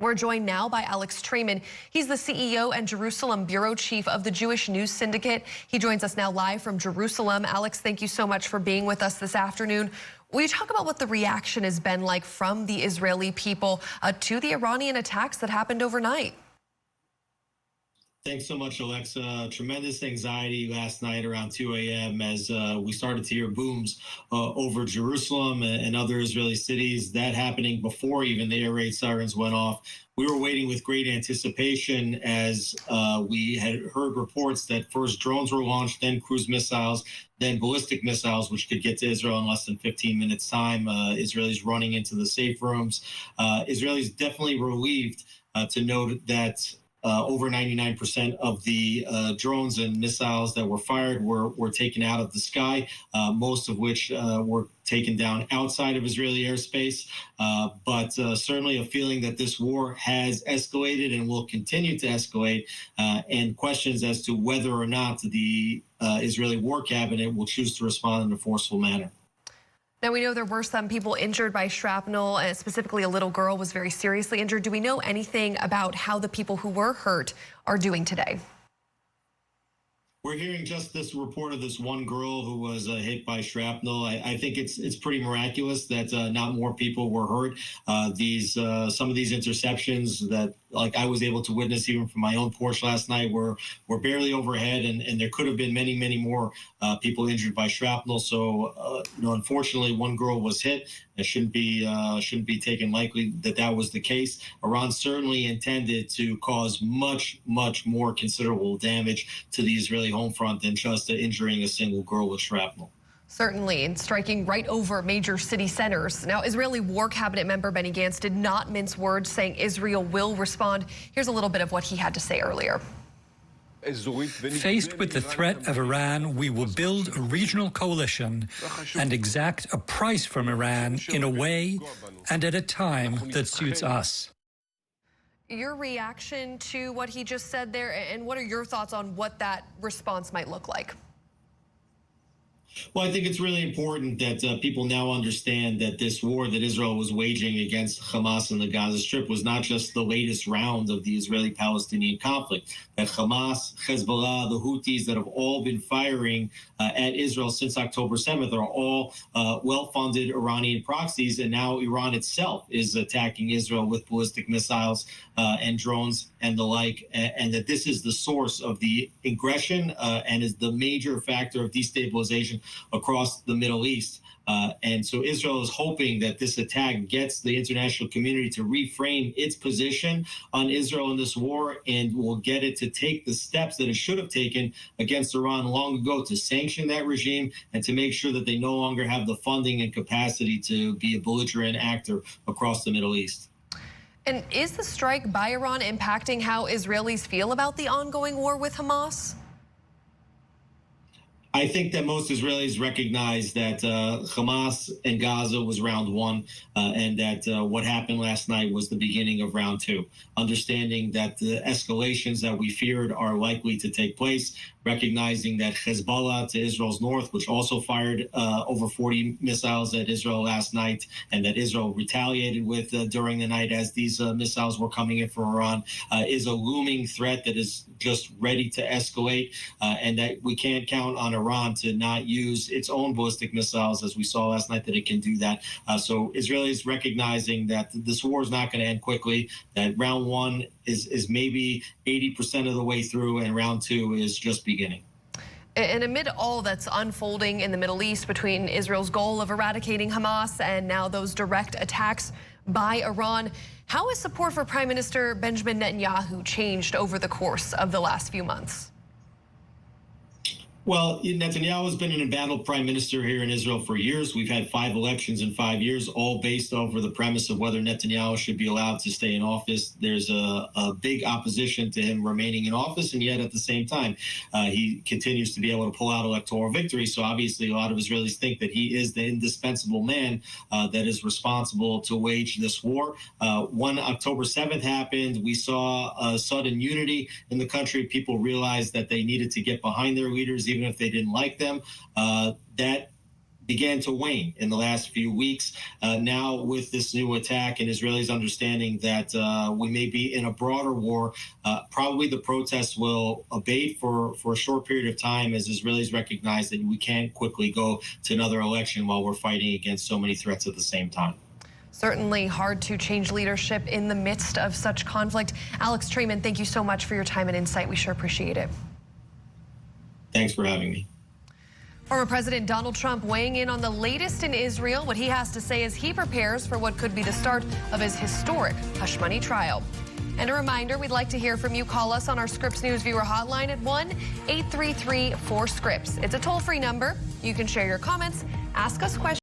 We're joined now by Alex Traiman. He's the CEO and Jerusalem bureau chief of the Jewish News Syndicate. He joins us now live from Jerusalem. Alex, thank you so much for being with us this afternoon. Will you talk about what the reaction has been like from the Israeli people to the Iranian attacks that happened overnight? Thanks so much, Alexa. Tremendous anxiety last night around 2 a.m. as we started to hear booms over Jerusalem and other Israeli cities. That happening before even the air raid sirens went off. We were waiting with great anticipation as we had heard reports that first drones were launched, then cruise missiles, then ballistic missiles, which could get to Israel in less than 15 minutes time. Israelis running into the safe rooms. Israelis definitely relieved to note that over 99% of the drones and missiles that were fired were taken out of the sky, most of which were taken down outside of Israeli airspace. But certainly a feeling that this war has escalated and will continue to escalate, and questions as to whether or not the Israeli war cabinet will choose to respond in a forceful manner. Now, we know there were some people injured by shrapnel, and specifically a little girl was very seriously injured. Do we know anything about how the people who were hurt are doing today? We're hearing just this report of this one girl who was hit by shrapnel. I think it's pretty miraculous that not more people were hurt. Some of these interceptions that, like, I was able to witness even from my own porch last night were barely overhead, and there could have been many more people injured by shrapnel. So unfortunately, one girl was hit. It shouldn't be taken lightly that was the case. Iran certainly intended to cause much more considerable damage to the Israeli home front than just injuring a single girl with shrapnel. Certainly, and striking right over major city centers. Now, Israeli War Cabinet member Benny Gantz did not mince words, saying Israel will respond. Here's a little bit of what he had to say earlier. Faced with the threat of Iran, we will build a regional coalition and exact a price from Iran in a way and at a time that suits us. Your reaction to what he just said there, and what are your thoughts on what that response might look like? Well, I think it's really important that people now understand that this war that Israel was waging against Hamas in the Gaza Strip was not just the latest round of the Israeli-Palestinian conflict. That Hamas, Hezbollah, the Houthis that have all been firing at Israel since October 7th are all well-funded Iranian proxies, and now Iran itself is attacking Israel with ballistic missiles and drones and the like, and that this is the source of the aggression and is the major factor of destabilization across the Middle East. And so Israel is hoping that this attack gets the international community to reframe its position on Israel in this war, and will get it to take the steps that it should have taken against Iran long ago to sanction that regime and to make sure that they no longer have the funding and capacity to be a belligerent actor across the Middle East. And is the strike by Iran impacting how Israelis feel about the ongoing war with Hamas? I think that most Israelis recognize that Hamas and Gaza was round one, and that what happened last night was the beginning of round two. Understanding that the escalations that we feared are likely to take place, recognizing that Hezbollah to Israel's north, which also fired over 40 missiles at Israel last night, and that Israel retaliated with during the night as these missiles were coming in from Iran, is a looming threat that is just ready to escalate, and that we can't count on Iran to not use its own ballistic missiles, as we saw last night, that it can do that. So Israelis recognizing that this war is not going to end quickly, that round one is maybe 80% of the way through, and round two is just beginning. And amid all that's unfolding in the Middle East, between Israel's goal of eradicating Hamas and now those direct attacks by Iran, how has support for Prime Minister Benjamin Netanyahu changed over the course of the last few months? Well, Netanyahu has been an embattled prime minister here in Israel for years. We've had 5 elections in 5 years, all based over the premise of whether Netanyahu should be allowed to stay in office. There's a big opposition to him remaining in office, and yet at the same time, he continues to be able to pull out electoral victory. So obviously, a lot of Israelis think that he is the indispensable man that is responsible to wage this war. When October 7th happened, we saw a sudden unity in the country. People realized that they needed to get behind their leaders, even if they didn't like them. That began to wane in the last few weeks. Now, with this new attack and Israelis understanding that we may be in a broader war, probably the protests will abate for a short period of time as Israelis recognize that we can't quickly go to another election while we're fighting against so many threats at the same time. Certainly hard to change leadership in the midst of such conflict. Alex Traiman, thank you so much for your time and insight. We sure appreciate it. Thanks for having me. Former President Donald Trump weighing in on the latest in Israel. What he has to say as he prepares for what could be the start of his historic hush money trial. And a reminder, we'd like to hear from you. Call us on our Scripps News viewer hotline at 1-833-4SCRIPPS. It's a toll-free number. You can share your comments, ask us questions.